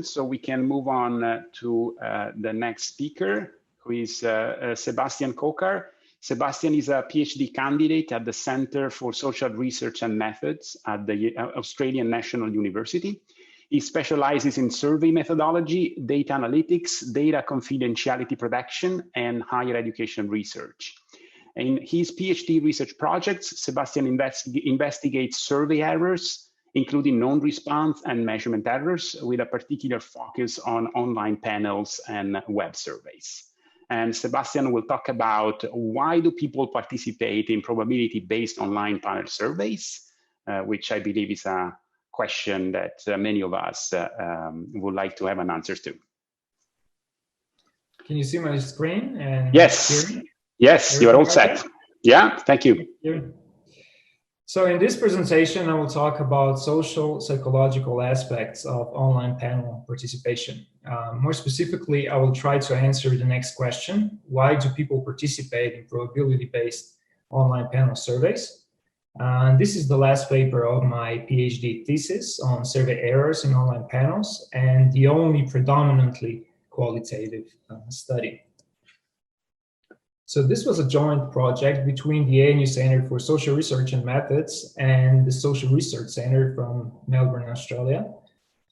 So we can move on to the next speaker, who is Sebastian Kocar. Sebastian is a PhD candidate at the Center for Social Research and Methods at the Australian National University. He specializes in survey methodology, data analytics, data confidentiality protection, and higher education research. In his PhD research projects, Sebastian investigates survey errors, including non-response and measurement errors, with a particular focus on online panels and web surveys. And Sebastian will talk about why do people participate in probability-based online panel surveys, which I believe is a question that many of us would like to have an answer to. Can you see my screen? And yes, yes, you are all set. Yeah, thank you. So in this presentation, I will talk about social psychological aspects of online panel participation. More specifically, I will try to answer the next question: why do people participate in probability-based online panel surveys? This is the last paper of my PhD thesis on survey errors in online panels, and the only predominantly qualitative study. So this was a joint project between the ANU Center for Social Research and Methods and the Social Research Center from Melbourne, Australia.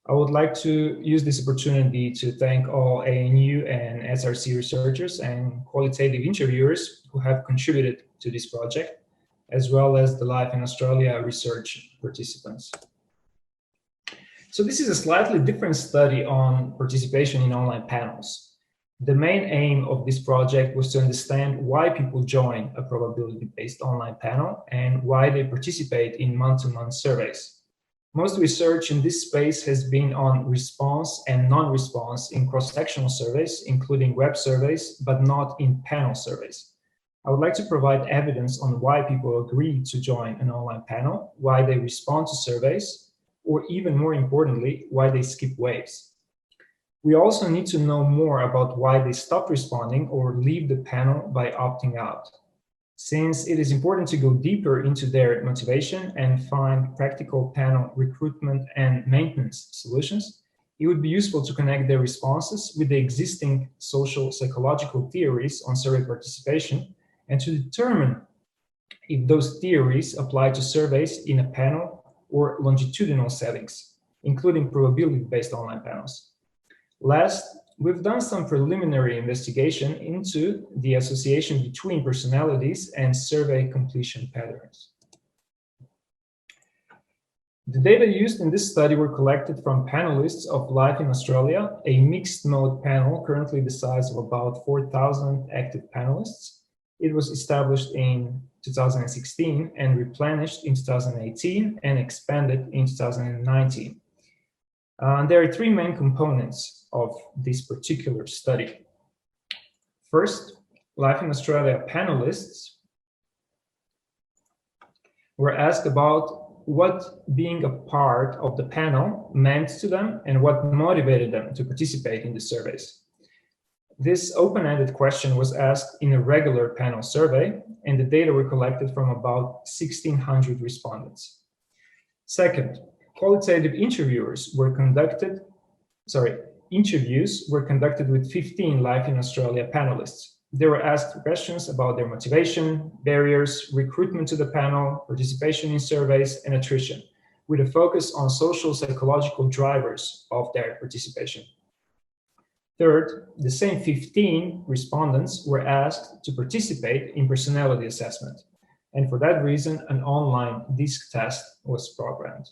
I would like to use this opportunity to thank all ANU and SRC researchers and qualitative interviewers who have contributed to this project, as well as the Life in Australia research participants. So this is a slightly different study on participation in online panels. The main aim of this project was to understand why people join a probability-based online panel and why they participate in month-to-month surveys. Most research in this space has been on response and non-response in cross-sectional surveys, including web surveys, but not in panel surveys. I would like to provide evidence on why people agree to join an online panel, why they respond to surveys, or even more importantly, why they skip waves. We also need to know more about why they stop responding or leave the panel by opting out. Since it is important to go deeper into their motivation and find practical panel recruitment and maintenance solutions, it would be useful to connect their responses with the existing social psychological theories on survey participation and to determine if those theories apply to surveys in a panel or longitudinal settings, including probability-based online panels. Last, we've done some preliminary investigation into the association between personalities and survey completion patterns. The data used in this study were collected from panelists of Life in Australia, a mixed mode panel currently the size of about 4,000 active panelists. It was established in 2016 and replenished in 2018 and expanded in 2019. There are three main components of this particular study. First, Life in Australia panelists were asked about what being a part of the panel meant to them and what motivated them to participate in the surveys. This open-ended question was asked in a regular panel survey, and the data were collected from about 1,600 respondents. Second, qualitative interviews were conducted with 15 Life in Australia panelists. They were asked questions about their motivation, barriers, recruitment to the panel, participation in surveys, and attrition, with a focus on social psychological drivers of their participation. Third, the same 15 respondents were asked to participate in personality assessment, and for that reason, an online DISC test was programmed.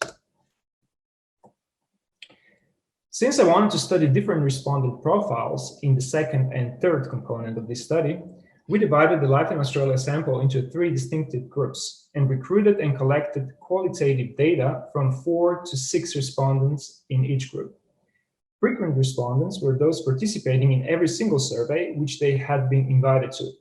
Since I wanted to study different respondent profiles in the second and third component of this study, we divided the Life in Australia sample into 3 distinctive groups and recruited and collected qualitative data from 4 to 6 respondents in each group. Frequent respondents were those participating in every single survey which they had been invited to.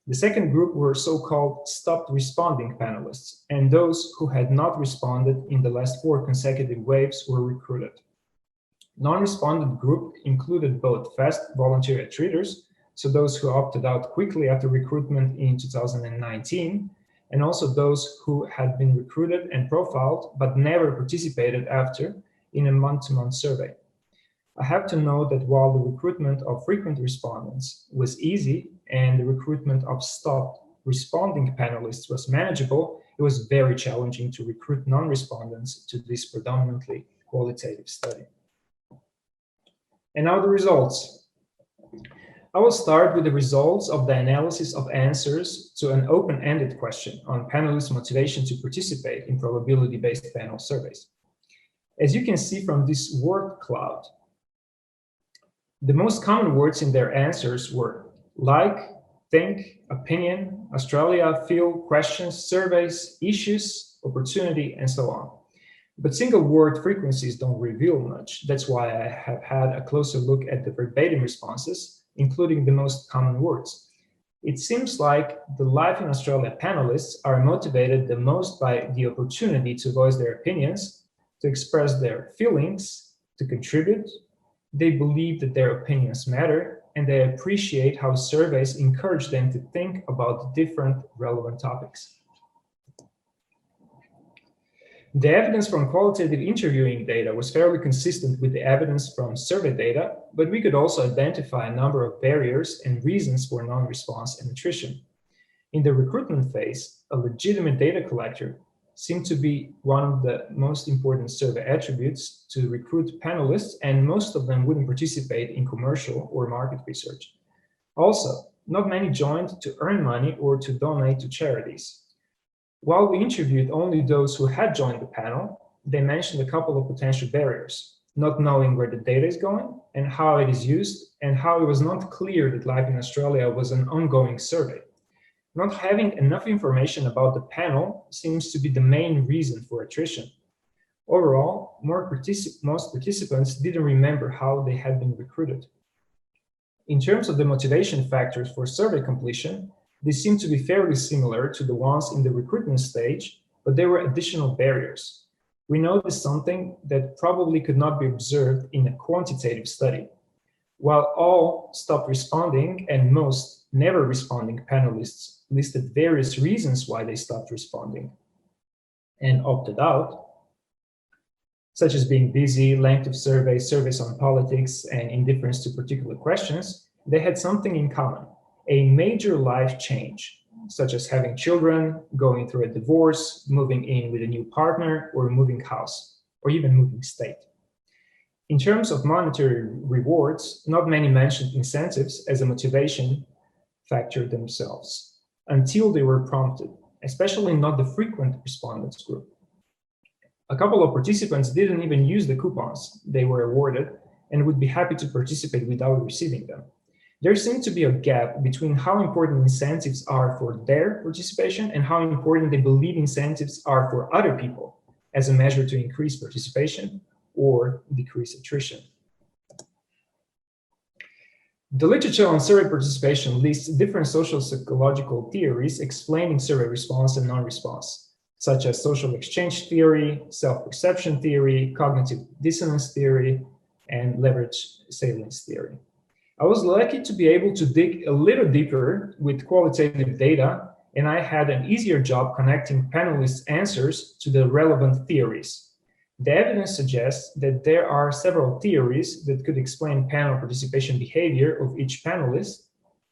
The second group were so-called stopped responding panelists, and those who had not responded in the last 4 consecutive waves were recruited. Non-respondent group included both fast volunteer treaters, so those who opted out quickly after recruitment in 2019, and also those who had been recruited and profiled but never participated after in a month-to-month survey. I have to note that while the recruitment of frequent respondents was easy and the recruitment of stopped responding panelists was manageable, it was very challenging to recruit non-respondents to this predominantly qualitative study. And now the results. I will start with the results of the analysis of answers to an open-ended question on panelists' motivation to participate in probability-based panel surveys. As you can see from this word cloud, the most common words in their answers were like, think, opinion, Australia, feel, questions, surveys, issues, opportunity, and so on. But single word frequencies don't reveal much. That's why I have had a closer look at the verbatim responses, including the most common words. It seems like the Life in Australia panelists are motivated the most by the opportunity to voice their opinions, to express their feelings, to contribute. They believe that their opinions matter, and they appreciate how surveys encourage them to think about different relevant topics. The evidence from qualitative interviewing data was fairly consistent with the evidence from survey data, but we could also identify a number of barriers and reasons for non-response and attrition. In the recruitment phase, a legitimate data collector seemed to be one of the most important survey attributes to recruit panelists, and most of them wouldn't participate in commercial or market research. Also, not many joined to earn money or to donate to charities. While we interviewed only those who had joined the panel, they mentioned a couple of potential barriers: not knowing where the data is going and how it is used, and how it was not clear that Life in Australia was an ongoing survey. Not having enough information about the panel seems to be the main reason for attrition. Overall, most participants didn't remember how they had been recruited. In terms of the motivation factors for survey completion, they seem to be fairly similar to the ones in the recruitment stage, but there were additional barriers. We noticed something that probably could not be observed in a quantitative study. While all stopped responding and most never responding panelists listed various reasons why they stopped responding and opted out, such as being busy, length of survey, surveys on politics, and indifference to particular questions, they had something in common: a major life change, such as having children, going through a divorce, moving in with a new partner, or moving house, or even moving state. In terms of monetary rewards, not many mentioned incentives as a motivation factor themselves, until they were prompted, especially not the frequent respondents group. A couple of participants didn't even use the coupons they were awarded and would be happy to participate without receiving them. There seemed to be a gap between how important incentives are for their participation and how important they believe incentives are for other people as a measure to increase participation or decrease attrition. The literature on survey participation lists different social psychological theories explaining survey response and non-response, such as social exchange theory, self-perception theory, cognitive dissonance theory, and leverage salience theory. I was lucky to be able to dig a little deeper with qualitative data, and I had an easier job connecting panelists' answers to the relevant theories. The evidence suggests that there are several theories that could explain panel participation behavior of each panelist,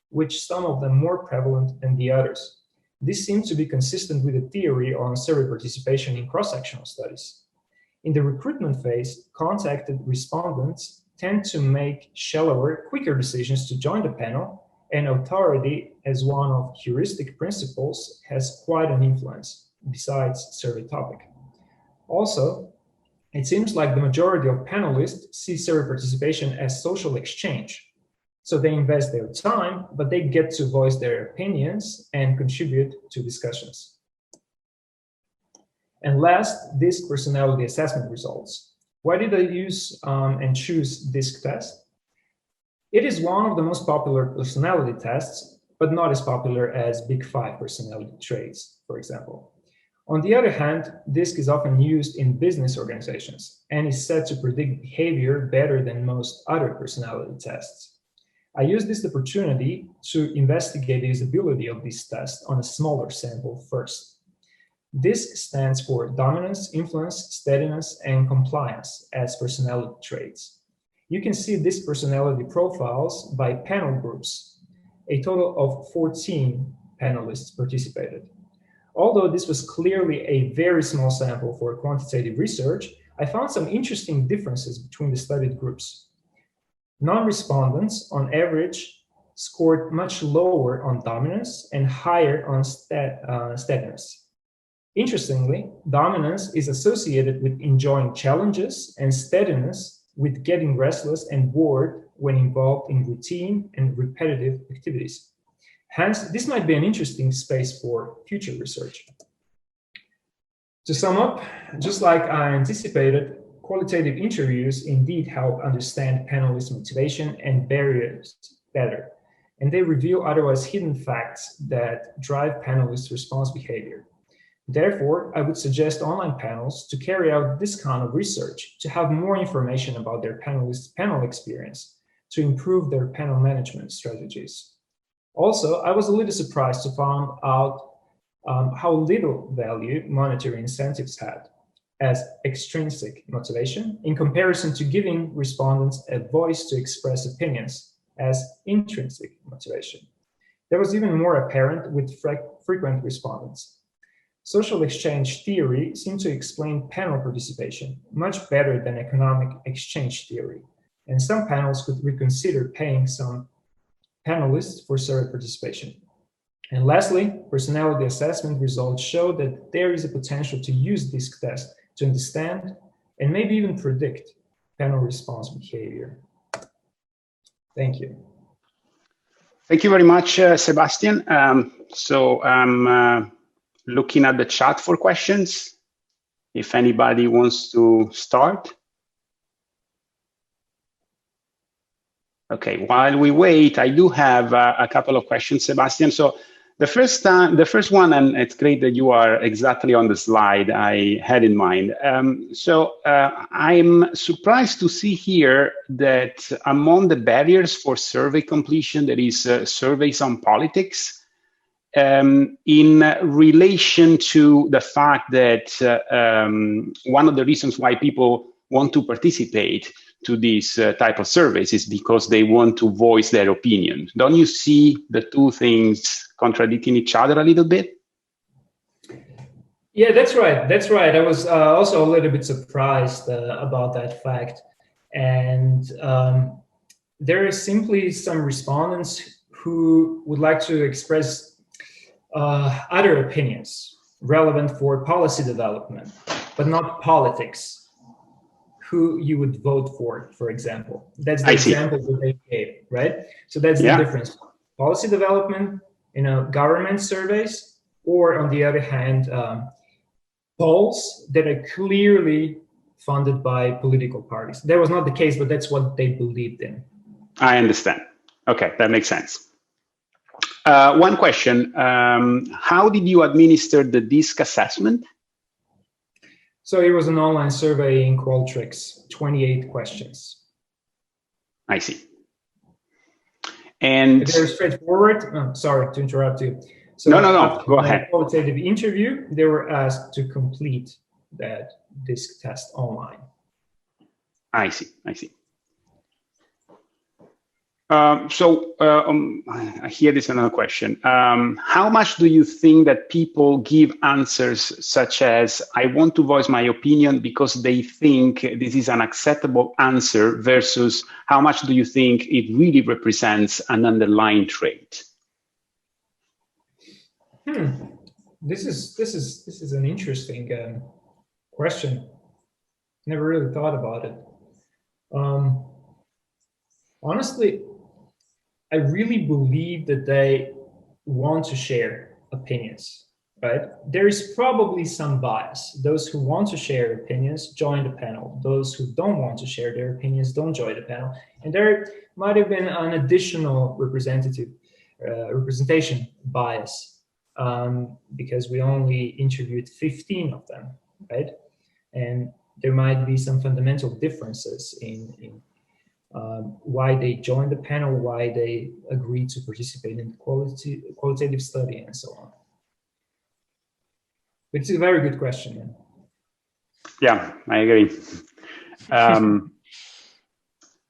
which some of them more prevalent than the others. This seems to be consistent with the theory on survey participation in cross-sectional studies. In the recruitment phase, contacted respondents tend to make shallower, quicker decisions to join the panel, and authority as one of heuristic principles has quite an influence, besides survey topic. Also, it seems like the majority of panelists see survey participation as social exchange. So they invest their time, but they get to voice their opinions and contribute to discussions. And last, DISC personality assessment results. Why did I use and choose DISC test? It is one of the most popular personality tests, but not as popular as Big 5 personality traits, for example. On the other hand, DISC is often used in business organizations and is said to predict behavior better than most other personality tests. I used this opportunity to investigate the usability of this test on a smaller sample first. DISC stands for dominance, influence, steadiness, and compliance as personality traits. you can see these personality profiles by panel groups. A total of 14 panelists participated. Although this was clearly a very small sample for quantitative research, I found some interesting differences between the studied groups. Non-respondents, on average, scored much lower on dominance and higher on steadiness. Interestingly, dominance is associated with enjoying challenges and steadiness with getting restless and bored when involved in routine and repetitive activities. Hence, this might be an interesting space for future research. To sum up, just like I anticipated, qualitative interviews indeed help understand panelists' motivation and barriers better, and they reveal otherwise hidden facts that drive panelists' response behavior. Therefore, I would suggest online panels to carry out this kind of research to have more information about their panelists' panel experience, to improve their panel management strategies. Also, I was a little surprised to find out how little value monetary incentives had as extrinsic motivation in comparison to giving respondents a voice to express opinions as intrinsic motivation. That was even more apparent with frequent respondents. Social exchange theory seemed to explain panel participation much better than economic exchange theory, and some panels could reconsider paying some panelists for survey participation. And lastly, personality assessment results show that there is a potential to use this test to understand and maybe even predict panel response behavior. Thank you. Thank you very much, Sebastian. So I'm looking at the chat for questions. If anybody wants to start. Okay, while we wait, I do have a couple of questions, Sebastian. So the first one, and it's great that you are exactly on the slide I had in mind. I'm surprised to see here that among the barriers for survey completion, there is surveys on politics. In relation to the fact that one of the reasons why people want to participate to these type of surveys is because they want to voice their opinion. Don't you see the two things contradicting each other a little bit? Yeah, that's right. That's right. I was also a little bit surprised about that fact. And there are simply some respondents who would like to express other opinions relevant for policy development, but not politics. Who you would vote for example. That's the example that they gave, right? So that's the difference. Policy development, government surveys, or on the other hand, polls that are clearly funded by political parties. That was not the case, but that's what they believed in. I understand. Okay, that makes sense. One question, how did you administer the DISC assessment? So it was an online survey in Qualtrics, 28 questions. I see. And very straightforward. Sorry to interrupt you. So no, go ahead. Qualitative interview, they were asked to complete that DISC test online. I see. Here is another question. How much do you think that people give answers such as, I want to voice my opinion because they think this is an acceptable answer, versus how much do you think it really represents an underlying trait? This is an interesting question. Never really thought about it. Honestly, I really believe that they want to share opinions, right? There is probably some bias. Those who want to share opinions join the panel. Those who don't want to share their opinions don't join the panel. And there might have been an additional representation bias because we only interviewed 15 of them, right? And there might be some fundamental differences in why they joined the panel, why they agreed to participate in the qualitative study, and so on. It's a very good question. Man. Yeah, I agree.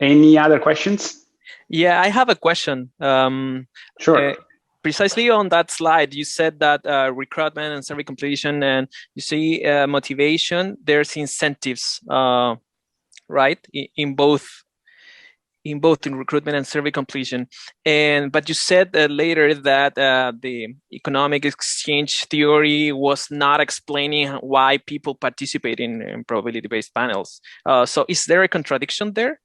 Any other questions? Yeah, I have a question. Sure. Precisely on that slide, you said that recruitment and survey completion, and you see motivation, there's incentives, right? In both recruitment and survey completion. But you said later that the economic exchange theory was not explaining why people participate in probability-based panels. So is there a contradiction there?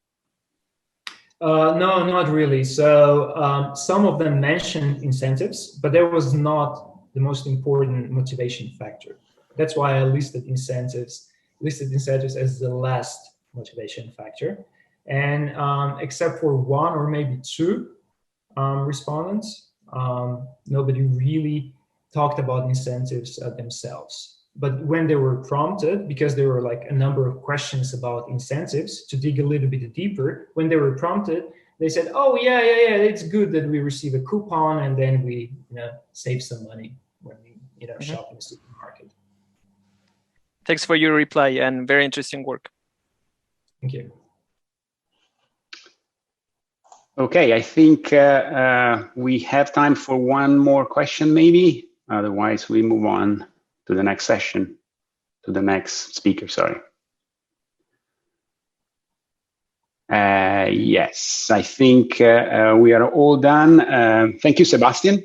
No, not really. So some of them mentioned incentives, but that was not the most important motivation factor. That's why I listed incentives as the last motivation factor. And except for one or maybe two respondents, nobody really talked about incentives themselves. But when they were prompted, because there were like a number of questions about incentives to dig a little bit deeper, when they were prompted, they said, oh, yeah, it's good that we receive a coupon and then we save some money when we shop in the supermarket. Thanks for your reply and very interesting work. Thank you. Okay, I think we have time for one more question maybe. Otherwise, we move on to the next session, to the next speaker, sorry. Yes, I think we are all done. Thank you, Sebastian.